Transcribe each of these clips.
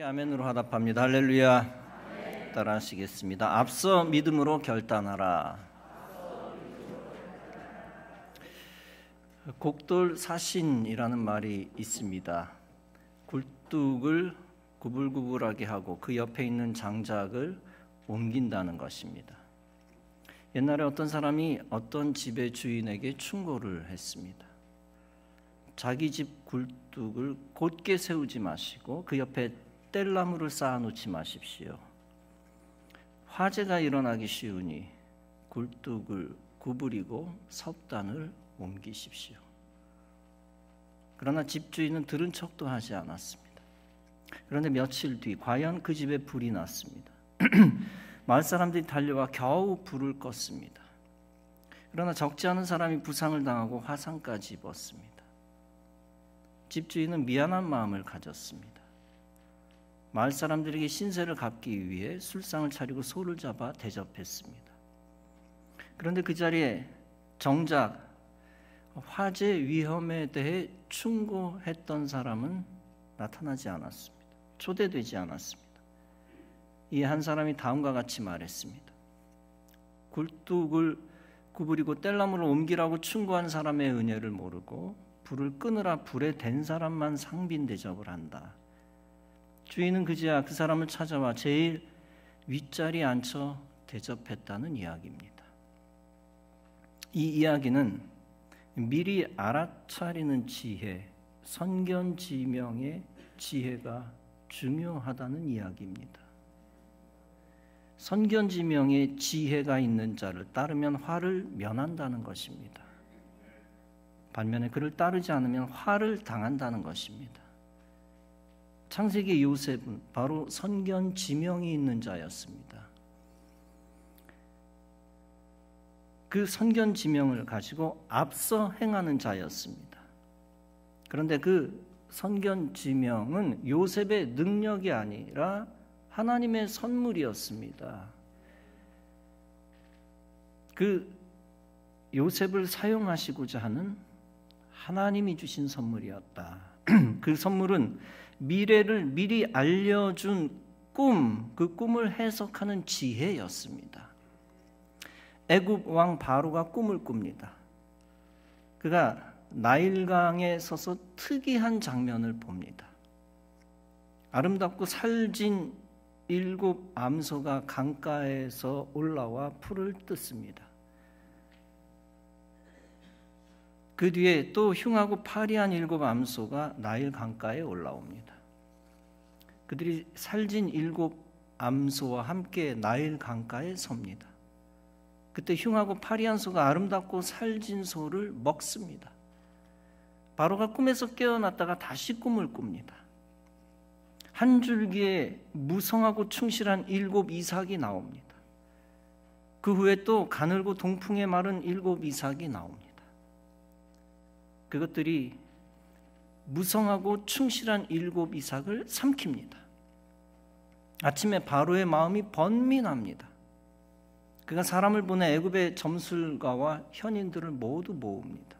아멘으로 화답합니다. 할렐루야. 따라하시겠습니다. 앞서 믿음으로 결단하라. 곡돌 사신이라는 말이 있습니다. 굴뚝을 구불구불하게 하고 그 옆에 있는 장작을 옮긴다는 것입니다. 옛날에 어떤 사람이 어떤 집의 주인에게 충고를 했습니다. 자기 집 굴뚝을 곧게 세우지 마시고 그 옆에 뗄나무를 쌓아놓지 마십시오. 화재가 일어나기 쉬우니 굴뚝을 구부리고 섭단을 옮기십시오. 그러나 집주인은 들은 척도 하지 않았습니다. 그런데 며칠 뒤 과연 그 집에 불이 났습니다. 마을 사람들이 달려와 겨우 불을 껐습니다. 그러나 적지 않은 사람이 부상을 당하고 화상까지 입었습니다. 집주인은 미안한 마음을 가졌습니다. 마을 사람들에게 신세를 갚기 위해 술상을 차리고 소를 잡아 대접했습니다. 그런데 그 자리에 정작 화재 위험에 대해 충고했던 사람은 나타나지 않았습니다. 초대되지 않았습니다. 이 한 사람이 다음과 같이 말했습니다. 굴뚝을 구부리고 뗄나무를 옮기라고 충고한 사람의 은혜를 모르고 불을 끄느라 불에 댄 사람만 상빈 대접을 한다. 주인은 그제야 그 사람을 찾아와 제일 윗자리에 앉혀 대접했다는 이야기입니다. 이 이야기는 미리 알아차리는 지혜, 선견지명의 지혜가 중요하다는 이야기입니다. 선견지명의 지혜가 있는 자를 따르면 화를 면한다는 것입니다. 반면에 그를 따르지 않으면 화를 당한다는 것입니다. 창세기 요셉은 바로 선견지명이 있는 자였습니다. 그 선견지명을 가지고 앞서 행하는 자였습니다. 그런데 그 선견지명은 요셉의 능력이 아니라 하나님의 선물이었습니다. 그 요셉을 사용하시고자 하는 하나님이 주신 선물이었다. 그 선물은 미래를 미리 알려준 꿈, 그 꿈을 해석하는 지혜였습니다. 애굽 왕 바로가 꿈을 꿉니다. 그가 나일강에 서서 특이한 장면을 봅니다. 아름답고 살진 7 암소가 강가에서 올라와 풀을 뜯습니다. 그 뒤에 또 흉하고 파리한 7 암소가 나일 강가에 올라옵니다. 그들이 살진 7 암소와 함께 나일 강가에 섭니다. 그때 흉하고 파리한 소가 아름답고 살진 소를 먹습니다. 바로가 꿈에서 깨어났다가 다시 꿈을 꿉니다. 한 줄기에 무성하고 충실한 7 이삭이 나옵니다. 그 후에 또 가늘고 동풍에 마른 7 이삭이 나옵니다. 그것들이 무성하고 충실한 7 이삭을 삼킵니다. 아침에 바로의 마음이 번민합니다. 그가 사람을 보내 애굽의 점술가와 현인들을 모두 모읍니다.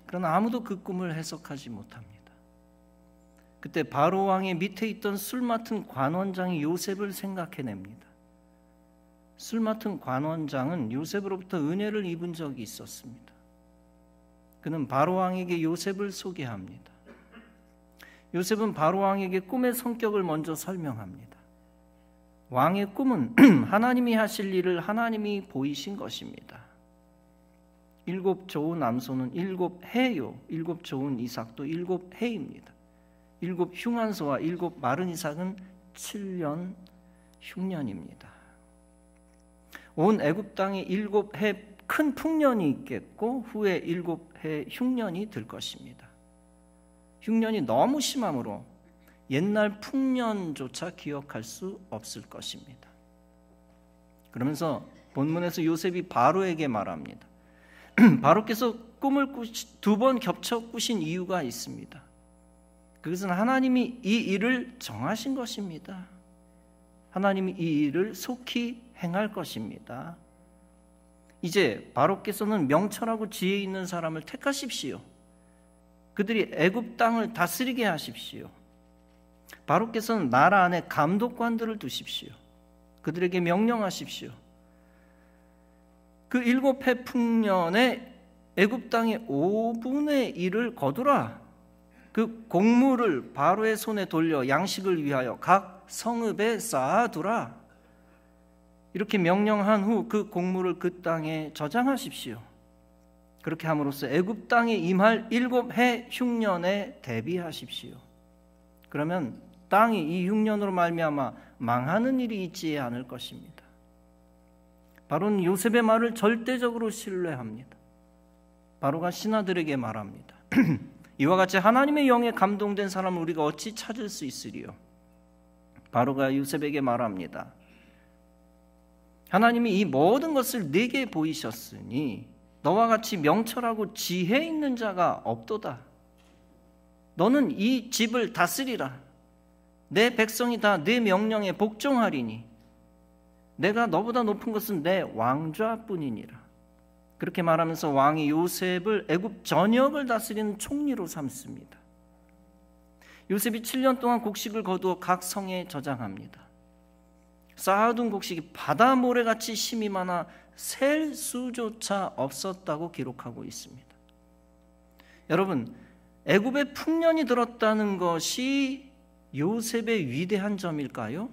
그러나 아무도 그 꿈을 해석하지 못합니다. 그때 바로 왕의 밑에 있던 술 맡은 관원장이 요셉을 생각해냅니다. 술 맡은 관원장은 요셉으로부터 은혜를 입은 적이 있었습니다. 그는 바로 왕에게 요셉을 소개합니다. 요셉은 바로 왕에게 꿈의 성격을 먼저 설명합니다. 왕의 꿈은 하나님이 하실 일을 하나님이 보이신 것입니다. 7 좋은 암소는 7 해요. 7 좋은 이삭도 7 해입니다. 7 흉한 소와 7 마른 이삭은 7년 흉년입니다. 온 애굽 땅에 7 해 큰 풍년이 있겠고 후에 7 해 흉년이 들 것입니다. 흉년이 너무 심함으로 옛날 풍년조차 기억할 수 없을 것입니다. 그러면서 본문에서 요셉이 바로에게 말합니다. 바로께서 꿈을 2번 겹쳐 꾸신 이유가 있습니다. 그것은 하나님이 이 일을 정하신 것입니다. 하나님이 이 일을 속히 행할 것입니다. 이제 바로께서는 명철하고 지혜 있는 사람을 택하십시오. 그들이 애굽 땅을 다스리게 하십시오. 바로께서는 나라 안에 감독관들을 두십시오. 그들에게 명령하십시오. 그 7해 풍년에 애굽 땅의 5분의 1을 거두라. 그 곡물을 바로의 손에 돌려 양식을 위하여 각 성읍에 쌓아두라. 이렇게 명령한 후 그 곡물을 그 땅에 저장하십시오. 그렇게 함으로써 애굽 땅에 임할 7해 흉년에 대비하십시오. 그러면 땅이 이 흉년으로 말미암아 망하는 일이 있지 않을 것입니다. 바로는 요셉의 말을 절대적으로 신뢰합니다. 바로가 신하들에게 말합니다. 이와 같이 하나님의 영에 감동된 사람을 우리가 어찌 찾을 수 있으리요? 바로가 요셉에게 말합니다. 하나님이 이 모든 것을 내게 보이셨으니 너와 같이 명철하고 지혜 있는 자가 없도다. 너는 이 집을 다스리라. 내 백성이 다 내 명령에 복종하리니 내가 너보다 높은 것은 내 왕좌뿐이니라. 그렇게 말하면서 왕이 요셉을 애굽 전역을 다스리는 총리로 삼습니다. 요셉이 7년 동안 곡식을 거두어 각 성에 저장합니다. 쌓아둔 곡식이 바다 모래같이 심이 많아 셀 수조차 없었다고 기록하고 있습니다. 여러분, 애굽에 풍년이 들었다는 것이 요셉의 위대한 점일까요?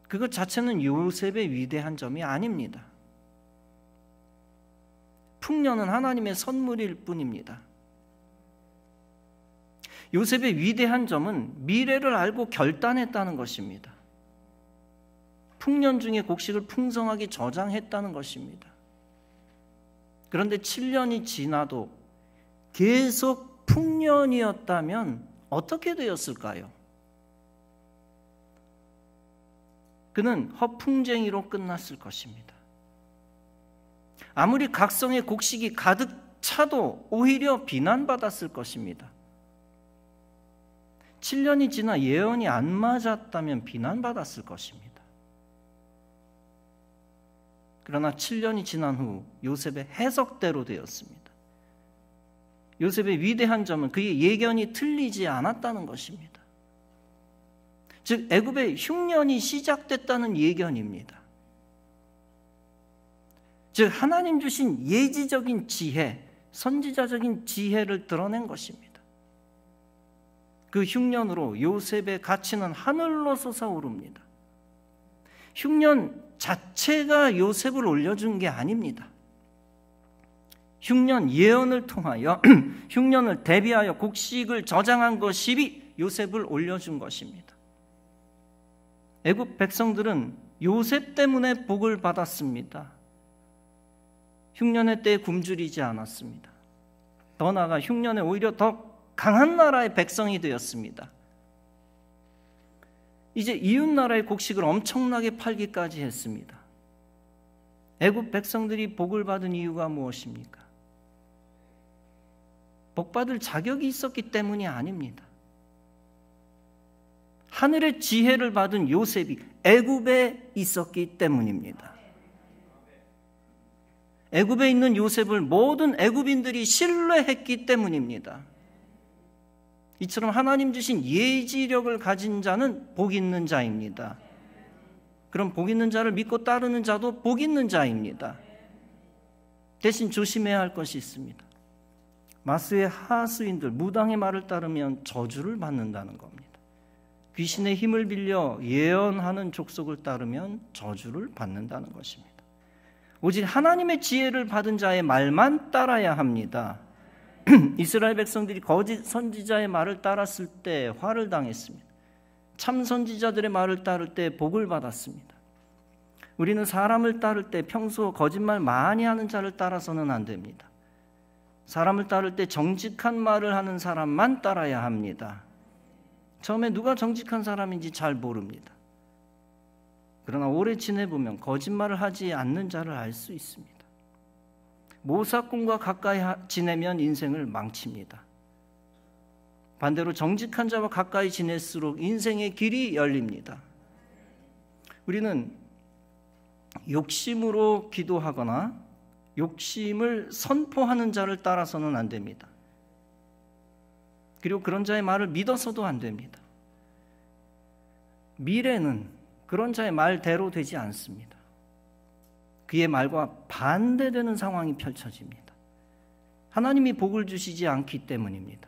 그것 자체는 요셉의 위대한 점이 아닙니다. 풍년은 하나님의 선물일 뿐입니다. 요셉의 위대한 점은 미래를 알고 결단했다는 것입니다. 풍년 중에 곡식을 풍성하게 저장했다는 것입니다. 그런데 7년이 지나도 계속 풍년이었다면 어떻게 되었을까요? 그는 허풍쟁이로 끝났을 것입니다. 아무리 각성의 곡식이 가득 차도 오히려 비난받았을 것입니다. 7년이 지나 예언이 안 맞았다면 비난받았을 것입니다. 그러나 7년이 지난 후 요셉의 해석대로 되었습니다. 요셉의 위대한 점은 그의 예견이 틀리지 않았다는 것입니다. 즉 애굽의 흉년이 시작됐다는 예견입니다. 즉 하나님 주신 예지적인 지혜, 선지자적인 지혜를 드러낸 것입니다. 그 흉년으로 요셉의 가치는 하늘로 솟아오릅니다. 흉년 자체가 요셉을 올려준 게 아닙니다. 흉년 예언을 통하여 흉년을 대비하여 곡식을 저장한 것이 요셉을 올려준 것입니다. 애굽 백성들은 요셉 때문에 복을 받았습니다. 흉년의 때에 굶주리지 않았습니다. 더 나아가 흉년에 오히려 더 강한 나라의 백성이 되었습니다. 이제 이웃 나라의 곡식을 엄청나게 팔기까지 했습니다. 애굽 백성들이 복을 받은 이유가 무엇입니까? 복 받을 자격이 있었기 때문이 아닙니다. 하늘의 지혜를 받은 요셉이 애굽에 있었기 때문입니다. 애굽에 있는 요셉을 모든 애굽인들이 신뢰했기 때문입니다. 이처럼 하나님 주신 예지력을 가진 자는 복 있는 자입니다. 그럼 복 있는 자를 믿고 따르는 자도 복 있는 자입니다. 대신 조심해야 할 것이 있습니다. 마스의 하수인들, 무당의 말을 따르면 저주를 받는다는 겁니다. 귀신의 힘을 빌려 예언하는 족속을 따르면 저주를 받는다는 것입니다. 오직 하나님의 지혜를 받은 자의 말만 따라야 합니다. 이스라엘 백성들이 거짓 선지자의 말을 따랐을 때 화를 당했습니다. 참 선지자들의 말을 따를 때 복을 받았습니다. 우리는 사람을 따를 때 평소 거짓말 많이 하는 자를 따라서는 안 됩니다. 사람을 따를 때 정직한 말을 하는 사람만 따라야 합니다. 처음에 누가 정직한 사람인지 잘 모릅니다. 그러나 오래 지내보면 거짓말을 하지 않는 자를 알 수 있습니다. 모사꾼과 가까이 지내면 인생을 망칩니다. 반대로 정직한 자와 가까이 지낼수록 인생의 길이 열립니다. 우리는 욕심으로 기도하거나 욕심을 선포하는 자를 따라서는 안 됩니다. 그리고 그런 자의 말을 믿어서도 안 됩니다. 미래는 그런 자의 말대로 되지 않습니다. 그의 말과 반대되는 상황이 펼쳐집니다. 하나님이 복을 주시지 않기 때문입니다.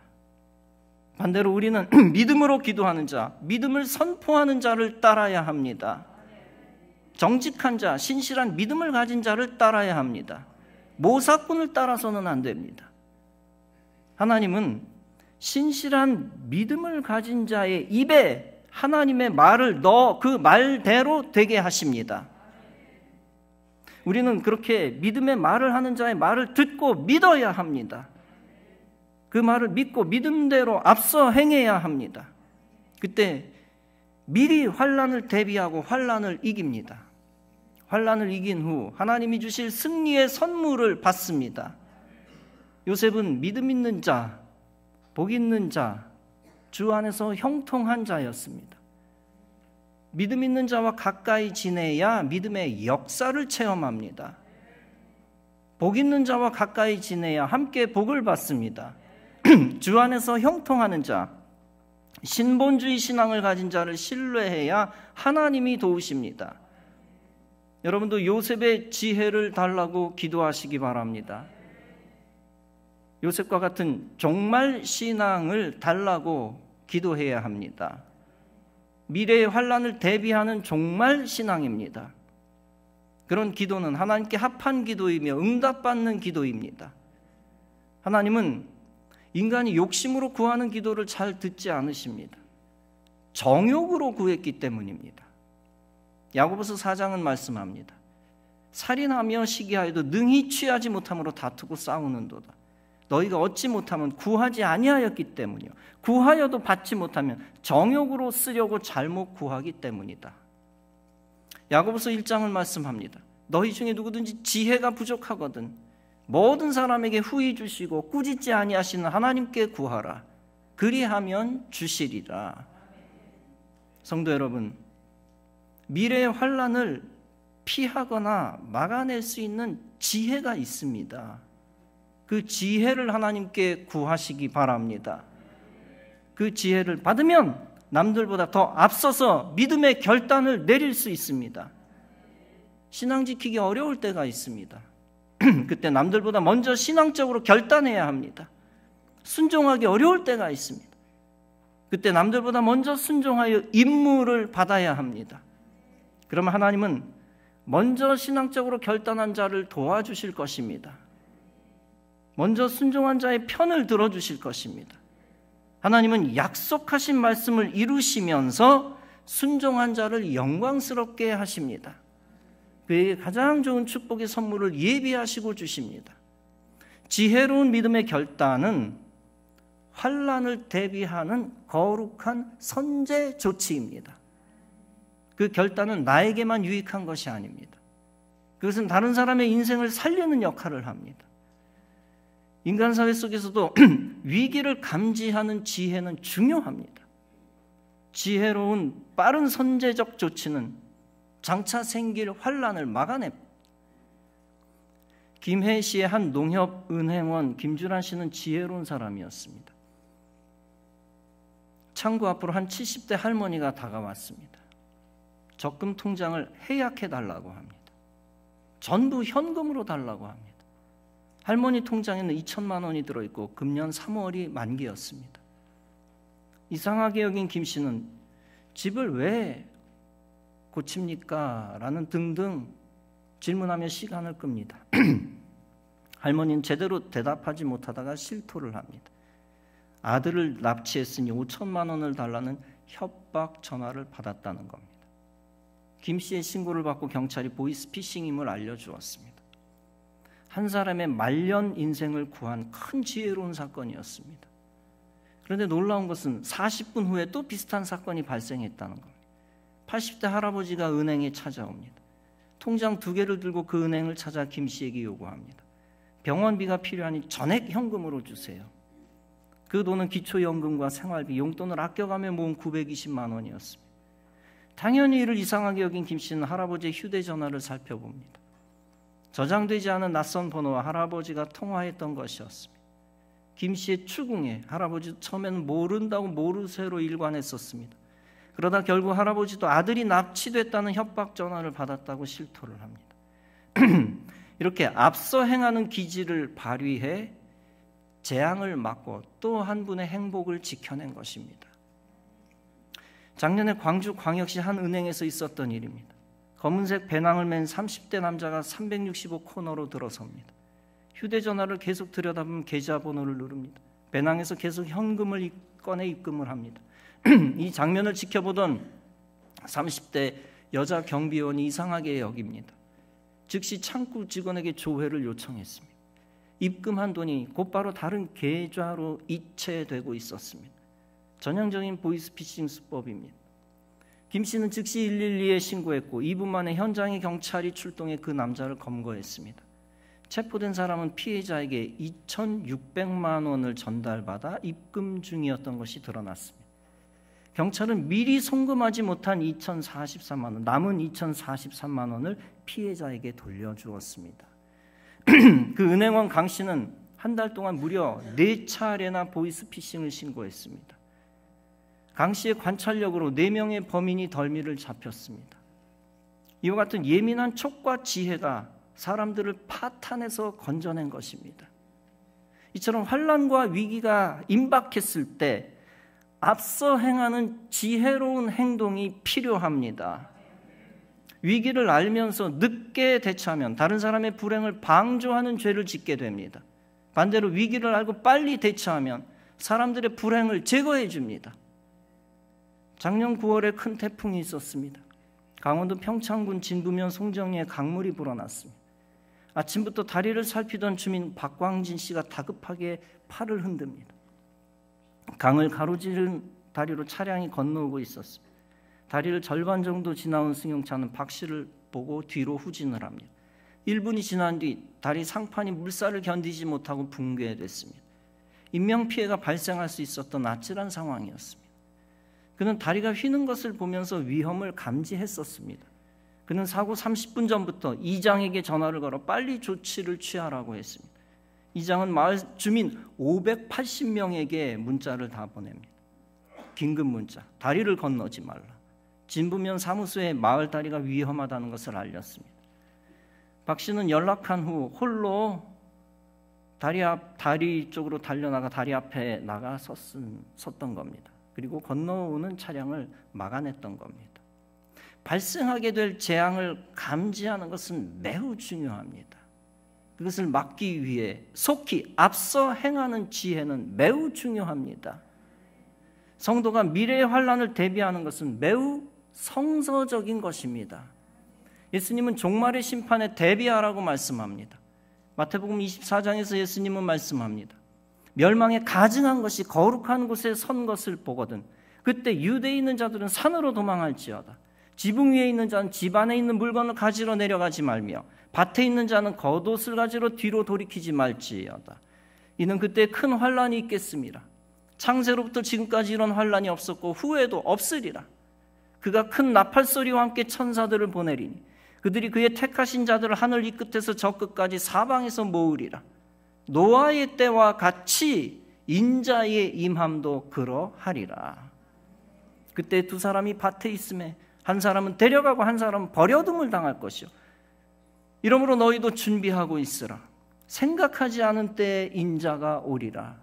반대로 우리는 믿음으로 기도하는 자, 믿음을 선포하는 자를 따라야 합니다. 정직한 자, 신실한 믿음을 가진 자를 따라야 합니다. 모사꾼을 따라서는 안 됩니다. 하나님은 신실한 믿음을 가진 자의 입에 하나님의 말을 넣어 그 말대로 되게 하십니다. 우리는 그렇게 믿음의 말을 하는 자의 말을 듣고 믿어야 합니다. 그 말을 믿고 믿음대로 앞서 행해야 합니다. 그때 미리 환난을 대비하고 환난을 이깁니다. 환난을 이긴 후 하나님이 주실 승리의 선물을 받습니다. 요셉은 믿음 있는 자, 복 있는 자, 주 안에서 형통한 자였습니다. 믿음 있는 자와 가까이 지내야 믿음의 역사를 체험합니다. 복 있는 자와 가까이 지내야 함께 복을 받습니다. 주 안에서 형통하는 자, 신본주의 신앙을 가진 자를 신뢰해야 하나님이 도우십니다. 여러분도 요셉의 지혜를 달라고 기도하시기 바랍니다. 요셉과 같은 종말 신앙을 달라고 기도해야 합니다. 미래의 환난을 대비하는 종말 신앙입니다. 그런 기도는 하나님께 합한 기도이며 응답받는 기도입니다. 하나님은 인간이 욕심으로 구하는 기도를 잘 듣지 않으십니다. 정욕으로 구했기 때문입니다. 야고보서 4장은 말씀합니다. 살인하며 시기하여도 능히 취하지 못함으로 다투고 싸우는도다. 너희가 얻지 못하면 구하지 아니하였기 때문이요 구하여도 받지 못하면 정욕으로 쓰려고 잘못 구하기 때문이다. 야고보서 1장을 말씀합니다. 너희 중에 누구든지 지혜가 부족하거든 모든 사람에게 후히 주시고 꾸짖지 아니하시는 하나님께 구하라. 그리하면 주시리라. 성도 여러분, 미래의 환난을 피하거나 막아낼 수 있는 지혜가 있습니다. 그 지혜를 하나님께 구하시기 바랍니다. 그 지혜를 받으면 남들보다 더 앞서서 믿음의 결단을 내릴 수 있습니다. 신앙 지키기 어려울 때가 있습니다. 그때 남들보다 먼저 신앙적으로 결단해야 합니다. 순종하기 어려울 때가 있습니다. 그때 남들보다 먼저 순종하여 임무를 받아야 합니다. 그러면 하나님은 먼저 신앙적으로 결단한 자를 도와주실 것입니다. 먼저 순종한 자의 편을 들어주실 것입니다. 하나님은 약속하신 말씀을 이루시면서 순종한 자를 영광스럽게 하십니다. 그에게 가장 좋은 축복의 선물을 예비하시고 주십니다. 지혜로운 믿음의 결단은 환난을 대비하는 거룩한 선제 조치입니다. 그 결단은 나에게만 유익한 것이 아닙니다. 그것은 다른 사람의 인생을 살리는 역할을 합니다. 인간 사회 속에서도 위기를 감지하는 지혜는 중요합니다. 지혜로운 빠른 선제적 조치는 장차 생길 환난을 막아냅니다. 김해시의 한 농협은행원 김주란 씨는 지혜로운 사람이었습니다. 창구 앞으로 한 70대 할머니가 다가왔습니다. 적금 통장을 해약해달라고 합니다. 전부 현금으로 달라고 합니다. 할머니 통장에는 2천만 원이 들어있고 금년 3월이 만기였습니다. 이상하게 여긴 김 씨는 집을 왜 고칩니까? 라는 등등 질문하며 시간을 끕니다. 할머니는 제대로 대답하지 못하다가 실토를 합니다. 아들을 납치했으니 5천만 원을 달라는 협박 전화를 받았다는 겁니다. 김 씨의 신고를 받고 경찰이 보이스피싱임을 알려주었습니다. 한 사람의 말년 인생을 구한 큰 지혜로운 사건이었습니다. 그런데 놀라운 것은 40분 후에 또 비슷한 사건이 발생했다는 겁니다. 80대 할아버지가 은행에 찾아옵니다. 통장 2개를 들고 그 은행을 찾아 김 씨에게 요구합니다. 병원비가 필요하니 전액 현금으로 주세요. 그 돈은 기초연금과 생활비, 용돈을 아껴가며 모은 920만 원이었습니다. 당연히 이를 이상하게 여긴 김 씨는 할아버지의 휴대전화를 살펴봅니다. 저장되지 않은 낯선 번호와 할아버지가 통화했던 것이었습니다. 김 씨의 추궁에 할아버지 처음에는 모른다고 모르쇠로 일관했었습니다. 그러다 결국 할아버지도 아들이 납치됐다는 협박 전화를 받았다고 실토를 합니다. 이렇게 앞서 행하는 기질을 발휘해 재앙을 막고 또 한 분의 행복을 지켜낸 것입니다. 작년에 광주광역시 한 은행에서 있었던 일입니다. 검은색 배낭을 맨 30대 남자가 365 코너로 들어섭니다. 휴대전화를 계속 들여다보면 계좌번호를 누릅니다. 배낭에서 계속 현금을 꺼내 입금을 합니다. 이 장면을 지켜보던 30대 여자 경비원이 이상하게 여깁니다. 즉시 창구 직원에게 조회를 요청했습니다. 입금한 돈이 곧바로 다른 계좌로 이체되고 있었습니다. 전형적인 보이스피싱 수법입니다. 김 씨는 즉시 112에 신고했고 2분 만에 현장에 경찰이 출동해 그 남자를 검거했습니다. 체포된 사람은 피해자에게 2,600만 원을 전달받아 입금 중이었던 것이 드러났습니다. 경찰은 미리 송금하지 못한 2,043만 원, 남은 2,043만 원을 피해자에게 돌려주었습니다. 그 은행원 강 씨는 한 달 동안 무려 4차례나 보이스피싱을 신고했습니다. 강 씨의 관찰력으로 4명의 범인이 덜미를 잡혔습니다. 이와 같은 예민한 촉과 지혜가 사람들을 파탄에서 건져낸 것입니다. 이처럼 환난과 위기가 임박했을 때 앞서 행하는 지혜로운 행동이 필요합니다. 위기를 알면서 늦게 대처하면 다른 사람의 불행을 방조하는 죄를 짓게 됩니다. 반대로 위기를 알고 빨리 대처하면 사람들의 불행을 제거해 줍니다. 작년 9월에 큰 태풍이 있었습니다. 강원도 평창군 진부면 송정리에 강물이 불어났습니다. 아침부터 다리를 살피던 주민 박광진 씨가 다급하게 팔을 흔듭니다. 강을 가로지른 다리로 차량이 건너오고 있었습니다. 다리를 절반 정도 지나온 승용차는 박 씨를 보고 뒤로 후진을 합니다. 1분이 지난 뒤 다리 상판이 물살을 견디지 못하고 붕괴됐습니다. 인명피해가 발생할 수 있었던 아찔한 상황이었습니다. 그는 다리가 휘는 것을 보면서 위험을 감지했었습니다. 그는 사고 30분 전부터 이장에게 전화를 걸어 빨리 조치를 취하라고 했습니다. 이장은 마을 주민 580명에게 문자를 다 보냅니다. 긴급 문자, 다리를 건너지 말라. 진부면 사무소에 마을 다리가 위험하다는 것을 알렸습니다. 박 씨는 연락한 후 홀로 다리 쪽으로 달려나가 다리 앞에 나가 섰던 겁니다. 그리고 건너오는 차량을 막아냈던 겁니다. 발생하게 될 재앙을 감지하는 것은 매우 중요합니다. 그것을 막기 위해 속히 앞서 행하는 지혜는 매우 중요합니다. 성도가 미래의 환난을 대비하는 것은 매우 성서적인 것입니다. 예수님은 종말의 심판에 대비하라고 말씀합니다. 마태복음 24장에서 예수님은 말씀합니다. 멸망에 가증한 것이 거룩한 곳에 선 것을 보거든 그때 유대에 있는 자들은 산으로 도망할지어다. 지붕 위에 있는 자는 집 안에 있는 물건을 가지러 내려가지 말며 밭에 있는 자는 겉옷을 가지러 뒤로 돌이키지 말지어다. 이는 그때 큰 환난이 있겠습니다. 창세로부터 지금까지 이런 환난이 없었고 후에도 없으리라. 그가 큰 나팔소리와 함께 천사들을 보내리니 그들이 그의 택하신 자들을 하늘 이 끝에서 저 끝까지 사방에서 모으리라. 노아의 때와 같이 인자의 임함도 그러하리라. 그때 두 사람이 밭에 있음에 한 사람은 데려가고 한 사람은 버려둠을 당할 것이요. 이러므로 너희도 준비하고 있으라. 생각하지 않은 때에 인자가 오리라.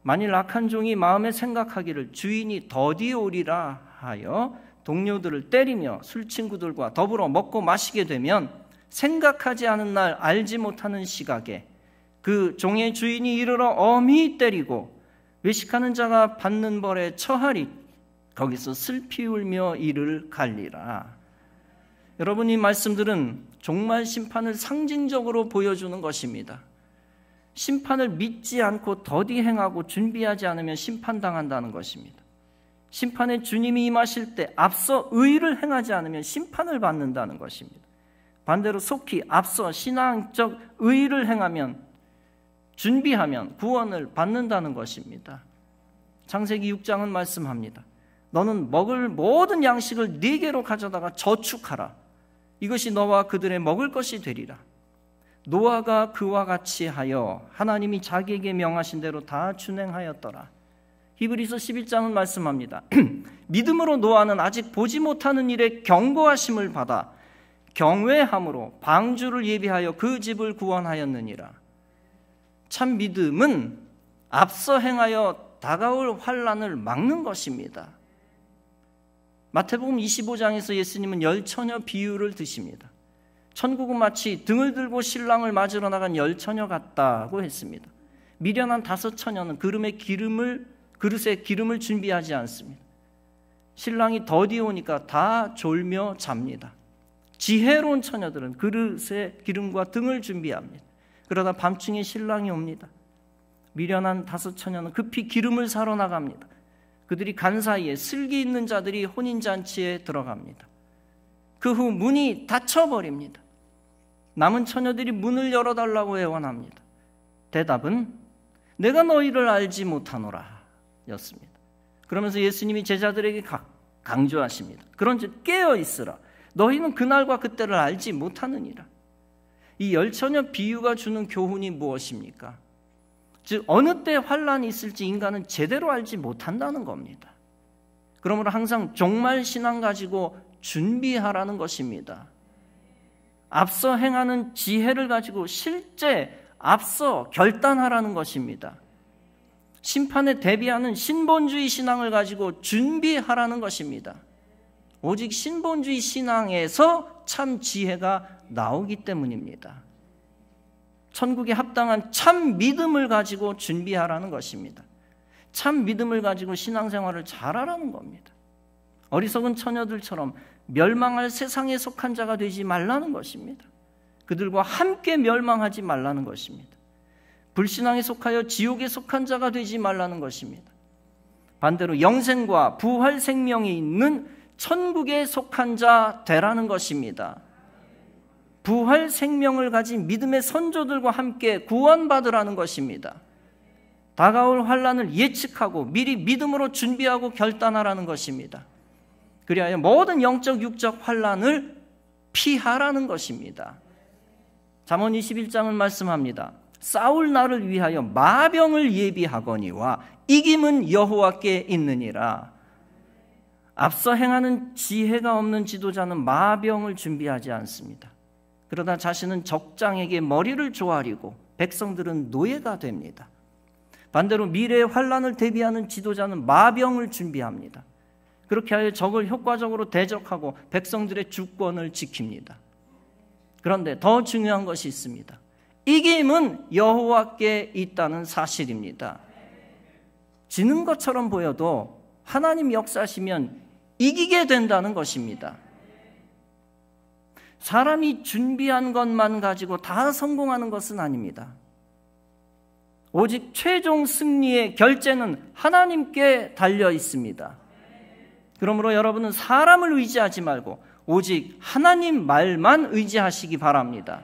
만일 악한 종이 마음에 생각하기를 주인이 더디 오리라 하여 동료들을 때리며 술친구들과 더불어 먹고 마시게 되면 생각하지 않은 날 알지 못하는 시각에 그 종의 주인이 이르러 엄히 때리고 외식하는 자가 받는 벌에 처하리. 거기서 슬피 울며 이를 갈리라. 여러분, 이 말씀들은 종말 심판을 상징적으로 보여주는 것입니다. 심판을 믿지 않고 더디 행하고 준비하지 않으면 심판당한다는 것입니다. 심판의 주님이 임하실 때 앞서 의를 행하지 않으면 심판을 받는다는 것입니다. 반대로 속히 앞서 신앙적 의를 행하면 준비하면 구원을 받는다는 것입니다. 창세기 6장은 말씀합니다. 너는 먹을 모든 양식을 네게로 가져다가 저축하라. 이것이 너와 그들의 먹을 것이 되리라. 노아가 그와 같이 하여 하나님이 자기에게 명하신 대로 다 준행하였더라. 히브리서 11장은 말씀합니다. 믿음으로 노아는 아직 보지 못하는 일에 경고하심을 받아 경외함으로 방주를 예비하여 그 집을 구원하였느니라. 참 믿음은 앞서 행하여 다가올 환난을 막는 것입니다. 마태복음 25장에서 예수님은 열처녀 비유를 드십니다. 천국은 마치 등을 들고 신랑을 맞으러 나간 열처녀 같다고 했습니다. 미련한 5처녀는 그릇에 기름을 준비하지 않습니다. 신랑이 더디 오니까 다 졸며 잡니다. 지혜로운 처녀들은 그릇에 기름과 등을 준비합니다. 그러다 밤중에 신랑이 옵니다. 미련한 5처녀는 급히 기름을 사러 나갑니다. 그들이 간 사이에 슬기 있는 자들이 혼인잔치에 들어갑니다. 그 후 문이 닫혀버립니다. 남은 처녀들이 문을 열어달라고 애원합니다. 대답은 내가 너희를 알지 못하노라 였습니다. 그러면서 예수님이 제자들에게 강조하십니다. 그런즉 깨어 있으라. 너희는 그날과 그때를 알지 못하느니라. 이 열처녀 비유가 주는 교훈이 무엇입니까? 즉 어느 때 환난이 있을지 인간은 제대로 알지 못한다는 겁니다. 그러므로 항상 종말 신앙 가지고 준비하라는 것입니다. 앞서 행하는 지혜를 가지고 실제 앞서 결단하라는 것입니다. 심판에 대비하는 신본주의 신앙을 가지고 준비하라는 것입니다. 오직 신본주의 신앙에서 참 지혜가 나오기 때문입니다. 천국에 합당한 참 믿음을 가지고 준비하라는 것입니다. 참 믿음을 가지고 신앙생활을 잘하라는 겁니다. 어리석은 처녀들처럼 멸망할 세상에 속한 자가 되지 말라는 것입니다. 그들과 함께 멸망하지 말라는 것입니다. 불신앙에 속하여 지옥에 속한 자가 되지 말라는 것입니다. 반대로 영생과 부활 생명이 있는 천국에 속한 자 되라는 것입니다. 부활 생명을 가진 믿음의 선조들과 함께 구원받으라는 것입니다. 다가올 환난을 예측하고 미리 믿음으로 준비하고 결단하라는 것입니다. 그리하여 모든 영적 육적 환난을 피하라는 것입니다. 잠언 21장은 말씀합니다. 싸울 날을 위하여 마병을 예비하거니와 이김은 여호와께 있느니라. 앞서 행하는 지혜가 없는 지도자는 마병을 준비하지 않습니다. 그러다 자신은 적장에게 머리를 조아리고 백성들은 노예가 됩니다. 반대로 미래의 환난을 대비하는 지도자는 마병을 준비합니다. 그렇게 하여 적을 효과적으로 대적하고 백성들의 주권을 지킵니다. 그런데 더 중요한 것이 있습니다. 이김은 여호와께 있다는 사실입니다. 지는 것처럼 보여도 하나님 역사시면 이기게 된다는 것입니다. 사람이 준비한 것만 가지고 다 성공하는 것은 아닙니다. 오직 최종 승리의 결재는 하나님께 달려 있습니다. 그러므로 여러분은 사람을 의지하지 말고 오직 하나님 말만 의지하시기 바랍니다.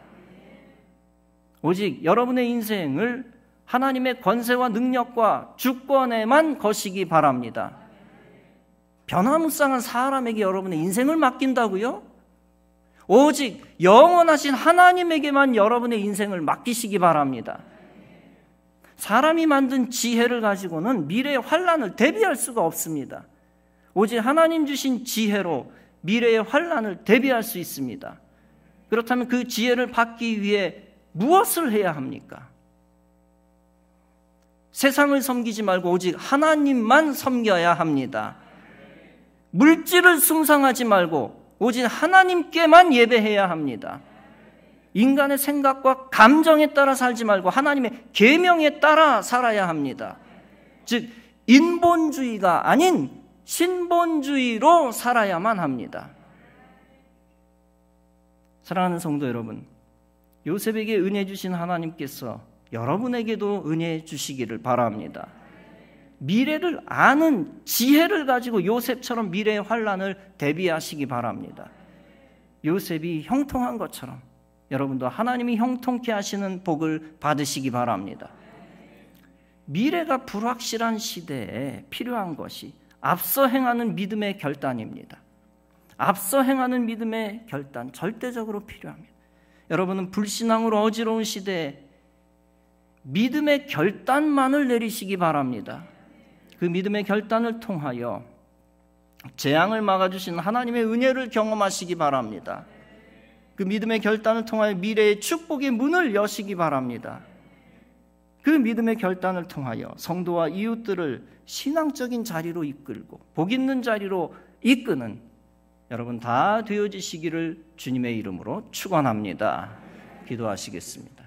오직 여러분의 인생을 하나님의 권세와 능력과 주권에만 거시기 바랍니다. 변화무쌍한 사람에게 여러분의 인생을 맡긴다고요? 오직 영원하신 하나님에게만 여러분의 인생을 맡기시기 바랍니다. 사람이 만든 지혜를 가지고는 미래의 환난을 대비할 수가 없습니다. 오직 하나님 주신 지혜로 미래의 환난을 대비할 수 있습니다. 그렇다면 그 지혜를 받기 위해 무엇을 해야 합니까? 세상을 섬기지 말고 오직 하나님만 섬겨야 합니다. 물질을 숭상하지 말고 오직 하나님께만 예배해야 합니다. 인간의 생각과 감정에 따라 살지 말고 하나님의 계명에 따라 살아야 합니다. 즉 인본주의가 아닌 신본주의로 살아야만 합니다. 사랑하는 성도 여러분, 요셉에게 은혜 주신 하나님께서 여러분에게도 은혜 주시기를 바랍니다. 미래를 아는 지혜를 가지고 요셉처럼 미래의 환난을 대비하시기 바랍니다. 요셉이 형통한 것처럼 여러분도 하나님이 형통케 하시는 복을 받으시기 바랍니다. 미래가 불확실한 시대에 필요한 것이 앞서 행하는 믿음의 결단입니다. 앞서 행하는 믿음의 결단 절대적으로 필요합니다. 여러분은 불신앙으로 어지러운 시대에 믿음의 결단만을 내리시기 바랍니다. 그 믿음의 결단을 통하여 재앙을 막아주신 하나님의 은혜를 경험하시기 바랍니다. 그 믿음의 결단을 통하여 미래의 축복의 문을 여시기 바랍니다. 그 믿음의 결단을 통하여 성도와 이웃들을 신앙적인 자리로 이끌고 복 있는 자리로 이끄는 여러분 다 되어지시기를 주님의 이름으로 축원합니다. 기도하시겠습니다.